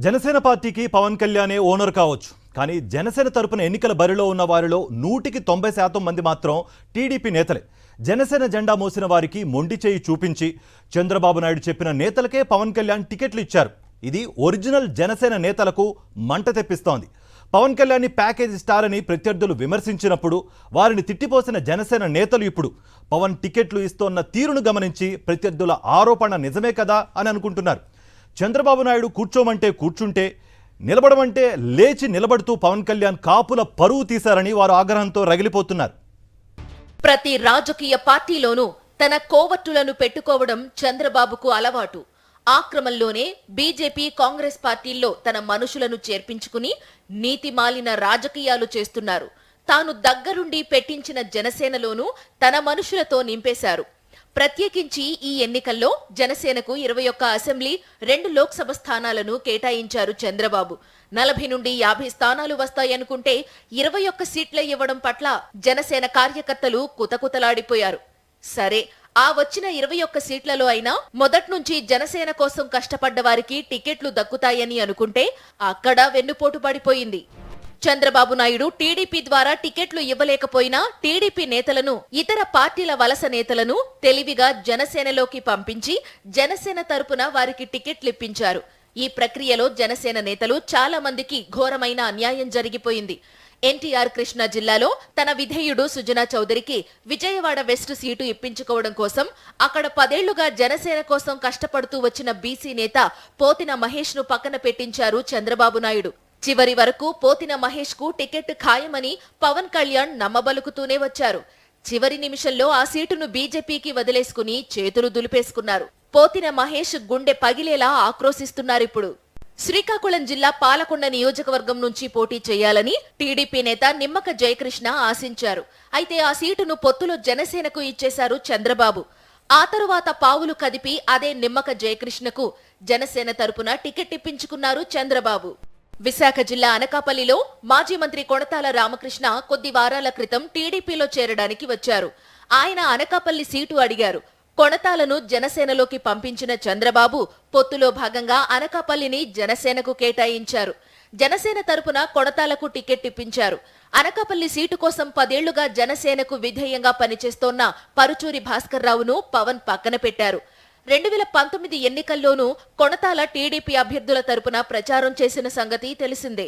జనసేన పార్టీకి పవన్ కళ్యాణే ఓనర్ కావచ్చు. కానీ జనసేన తరపున ఎన్నికల బరిలో ఉన్న వారిలో 100% మంది మాత్రం టీడీపీ నేతలే. జనసేన జెండా మోసిన వారికి మొండి చేయి చూపించి చంద్రబాబు నాయుడు చెప్పిన నేతలకే పవన్ కళ్యాణ్ టికెట్లు ఇచ్చారు. ఇది ఒరిజినల్ జనసేన నేతలకు మంట తెప్పిస్తోంది. పవన్ కళ్యాణ్ని ప్యాకేజ్ స్టార్ అని ప్రత్యర్థులు విమర్శించినప్పుడు వారిని తిట్టిపోసిన జనసేన నేతలు ఇప్పుడు పవన్ టికెట్లు ఇస్తోన్న తీరును గమనించి ప్రత్యర్థుల ఆరోపణ నిజమే కదా అని అనుకుంటున్నారు. చంద్రబాబు నాయుడు కూర్చోమంటే కూర్చుంటే, నిలబడమంటే లేచి నిలబడుతూ పవన్ కళ్యాణ్ కాపుల పరువు తీశారని వారు ఆగ్రహంతో రగిలిపోతున్నారు. ప్రతి రాజకీయ పార్టీలోనూ తన కోవట్టులను పెట్టుకోవడం చంద్రబాబుకు అలవాటు. ఆ క్రమంలోనే బీజేపీ, కాంగ్రెస్ పార్టీల్లో తన మనుషులను చేర్పించుకుని నీతిమాలిన రాజకీయాలు చేస్తున్నారు. తాను దగ్గరుండి పెట్టించిన జనసేనలోనూ తన మనుషులతో నింపేశారు. ప్రత్యేకించి ఈ ఎన్నికల్లో జనసేనకు 21 అసెంబ్లీ, 2 లోక్సభ స్థానాలను కేటాయించారు చంద్రబాబు. 40 నుండి 50 స్థానాలు వస్తాయనుకుంటే 21 సీట్ల ఇవ్వడం పట్ల జనసేన కార్యకర్తలు కుతకుతలాడిపోయారు. సరే, ఆ వచ్చిన 21 సీట్లలో అయినా మొదట్నుంచి జనసేన కోసం కష్టపడ్డ వారికి టికెట్లు దక్కుతాయని అనుకుంటే అక్కడ వెన్నుపోటు పడిపోయింది. చంద్రబాబు నాయుడు టీడీపీ ద్వారా టికెట్లు ఇవ్వలేకపోయినా టీడీపీ నేతలను, ఇతర పార్టీల వలస నేతలను తెలివిగా జనసేనలోకి పంపించి జనసేన తరపున వారికి టికెట్లు ఇప్పించారు. ఈ ప్రక్రియలో జనసేన నేతలు చాలా మందికి ఘోరమైన అన్యాయం జరిగిపోయింది. ఎన్టీఆర్ కృష్ణా జిల్లాలో తన విధేయుడు సుజనా చౌదరికి విజయవాడ వెస్ట్ సీటు ఇప్పించుకోవడం కోసం అక్కడ 10 ఏళ్లుగా జనసేన కోసం కష్టపడుతూ వచ్చిన బీసీ నేత పోతిన మహేష్ ను పక్కన పెట్టించారు చంద్రబాబు నాయుడు. చివరి వరకు పోతిన మహేష్ కు టికెట్ ఖాయమని పవన్ కళ్యాణ్ నమ్మబలుకుతూనే వచ్చారు. చివరి నిమిషంలో ఆ సీటును బీజేపీకి వదిలేసుకుని చేతులు దులిపేసుకున్నారు. పోతిన మహేష్ గుండె పగిలేలా ఆక్రోశిస్తున్నారిప్పుడు. శ్రీకాకుళం జిల్లా పాలకొండ నియోజకవర్గం నుంచి పోటీ చేయాలని టీడీపీ నేత నిమ్మక జయకృష్ణ ఆశించారు. అయితే ఆ సీటును పొత్తులో జనసేనకు ఇచ్చేశారు చంద్రబాబు. ఆ తరువాత పావులు కదిపి అదే నిమ్మక జయకృష్ణకు జనసేన తరపున టికెట్ ఇప్పించుకున్నారు చంద్రబాబు. విశాఖ జిల్లా అనకాపల్లిలో మాజీ మంత్రి కొణతాల రామకృష్ణ కొద్ది వారాల క్రితం టీడీపీలో చేరడానికి వచ్చారు. ఆయన అనకాపల్లి సీటు అడిగారు. కొణతాలను జనసేనలోకి పంపించిన చంద్రబాబు పొత్తులో భాగంగా అనకాపల్లిని జనసేనకు కేటాయించారు. జనసేన తరపున కొణతాలకు టికెట్ ఇప్పించారు. అనకాపల్లి సీటు కోసం 10 ఏళ్లుగా జనసేనకు విధేయంగా పనిచేస్తోన్న పరుచూరి భాస్కర్ రావును పవన్ పక్కన పెట్టారు. 2019 ఎన్నికల్లోనూ కొణతాల టీడీపీ అభ్యర్థుల తరపున ప్రచారం చేసిన సంగతి తెలిసిందే.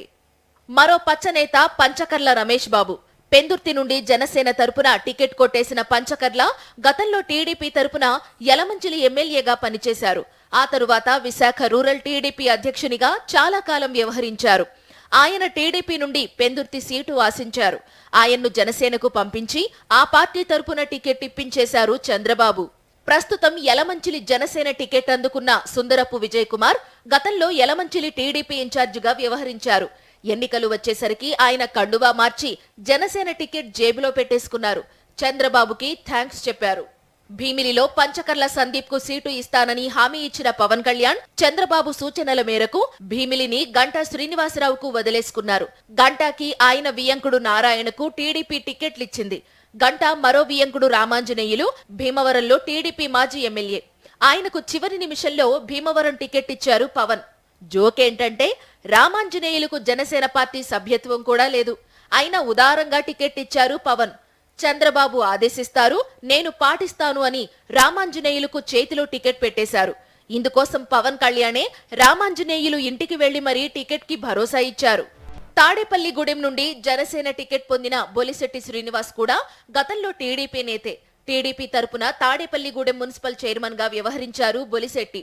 మరో పచ్చనేత పంచకర్ల రమేష్ బాబు. పెందుర్తి నుండి జనసేన తరపున టికెట్ కొట్టేసిన పంచకర్ల గతంలో టీడీపీ తరపున యలమంచిలి ఎమ్మెల్యేగా పనిచేశారు. ఆ తరువాత విశాఖ రూరల్ టీడీపీ అధ్యక్షునిగా చాలా కాలం వ్యవహరించారు. ఆయన టీడీపీ నుండి పెందుర్తి సీటు ఆశించారు. ఆయన్ను జనసేనకు పంపించి ఆ పార్టీ తరపున టికెట్ ఇప్పించేశారు చంద్రబాబు. ప్రస్తుతం యలమంచిలి జనసేన టికెట్ అందుకున్న సుందరపు విజయ్ కుమార్ గతంలో యలమంచిలి టీడీపీ ఇన్ఛార్జిగా వ్యవహరించారు. ఎన్నికలు వచ్చేసరికి ఆయన కండువా మార్చి జనసేన టికెట్ జేబులో పెట్టేసుకున్నారు. చంద్రబాబుకి థ్యాంక్స్ చెప్పారు. భీమిలిలో పంచకర్ల సందీప్ కు సీటు ఇస్తానని హామీ ఇచ్చిన పవన్ కళ్యాణ్ చంద్రబాబు సూచనల మేరకు భీమిలిని గంటా శ్రీనివాసరావుకు వదిలేసుకున్నారు. గంటాకి ఆయన వియంకుడు నారాయణకు టీడీపీ టికెట్లిచ్చింది. గంటా మరో వియంకుడు రామాంజనేయులు భీమవరంలో టీడీపీ మాజీ ఎమ్మెల్యే. ఆయనకు చివరి నిమిషంలో భీమవరం టికెట్ ఇచ్చారు పవన్. జోకేంటంటే రామాంజనేయులకు జనసేన పార్టీ సభ్యత్వం కూడా లేదు. అయినా ఉదారంగా టికెట్ ఇచ్చారు పవన్. చంద్రబాబు ఆదేశిస్తారు, నేను పాటిస్తాను అని రామాంజనేయులకు చేతిలో టికెట్ పెట్టేశారు. ఇందుకోసం పవన్ కళ్యాణే రామాంజనేయులు ఇంటికి వెళ్లి మరీ టికెట్ కి భరోసా ఇచ్చారు. తాడేపల్లిగూడెం నుండి జనసేన టికెట్ పొందిన బొలిశెట్టి శ్రీనివాస్ కూడా గతంలో టీడీపీ నేతే. టీడీపీ తరపున తాడేపల్లిగూడెం మున్సిపల్ చైర్మన్ గా వ్యవహరించారు బొలిశెట్టి.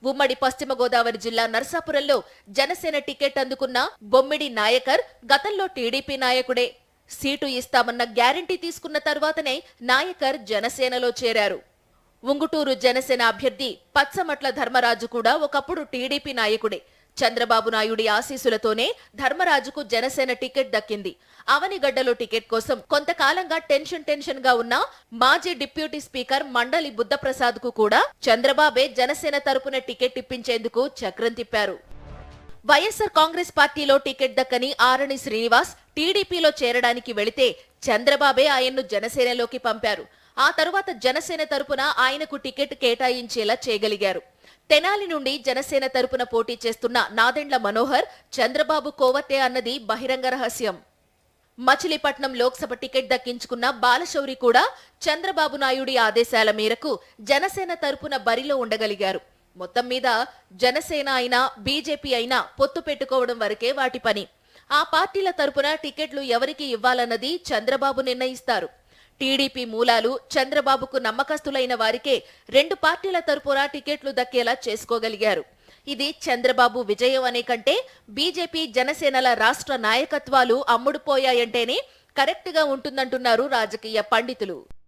ఉమ్మడి పశ్చిమ గోదావరి జిల్లా నర్సాపురంలో జనసేన టికెట్ అందుకున్న బొమ్మిడి నాయకర్ గతంలో టీడీపీ నాయకుడే. సీటు ఇస్తామన్న గ్యారంటీ తీసుకున్న తర్వాతనే నాయకర్ జనసేనలో చేరారు. ఉంగుటూరు జనసేన అభ్యర్థి పచ్చమట్ల ధర్మరాజు కూడా ఒకప్పుడు టీడీపీ నాయకుడే. చంద్రబాబు నాయుడి ఆశీస్సులతోనే ధర్మరాజుకు జనసేన టికెట్ దక్కింది. అవనిగడ్డలో టికెట్ కోసం కొంతకాలంగా టెన్షన్ గా ఉన్న మాజీ డిప్యూటీ స్పీకర్ మండలి బుద్ధప్రసాద్ కు కూడా చంద్రబాబే జనసేన తరపున టికెట్ ఇప్పించేందుకు చక్రం తిప్పారు. వైఎస్ఆర్ కాంగ్రెస్ పార్టీలో టికెట్ దక్కని ఆరణి శ్రీనివాస్ టీడీపీలో చేరడానికి వెళితే చంద్రబాబే ఆయన్ను జనసేనలోకి పంపారు. ఆ తరువాత జనసేన తరపున ఆయనకు టికెట్ కేటాయించేలా చేయగలిగారు. తెనాలి నుండి జనసేన తరపున పోటీ చేస్తున్న నాదెండ్ల మనోహర్ చంద్రబాబు కోవతే అన్నది బహిరంగ రహస్యం. మచిలీపట్నం లోక్సభ టికెట్ దక్కించుకున్న బాలశౌరి కూడా చంద్రబాబు నాయుడి ఆదేశాల మేరకు జనసేన తరపున బరిలో ఉండగలిగారు. మొత్తం మీద జనసేన అయినా బీజేపీ అయినా పొత్తు పెట్టుకోవడం వరకే వాటి పని. ఆ పార్టీల తరపున టికెట్లు ఎవరికి ఇవ్వాలన్నది చంద్రబాబు నిర్ణయిస్తారు. టీడీపీ మూలాలు చంద్రబాబుకు నమ్మకస్తులైన వారికే 2 పార్టీల తరపున టికెట్లు దక్కేలా చేసుకోగలిగారు. ఇది చంద్రబాబు విజయం అనే కంటే బీజేపీ జనసేనల రాష్ట్ర నాయకత్వాలు అమ్ముడుపోయాయంటేనే కరెక్ట్ గా ఉంటుందంటున్నారు రాజకీయ పండితులు.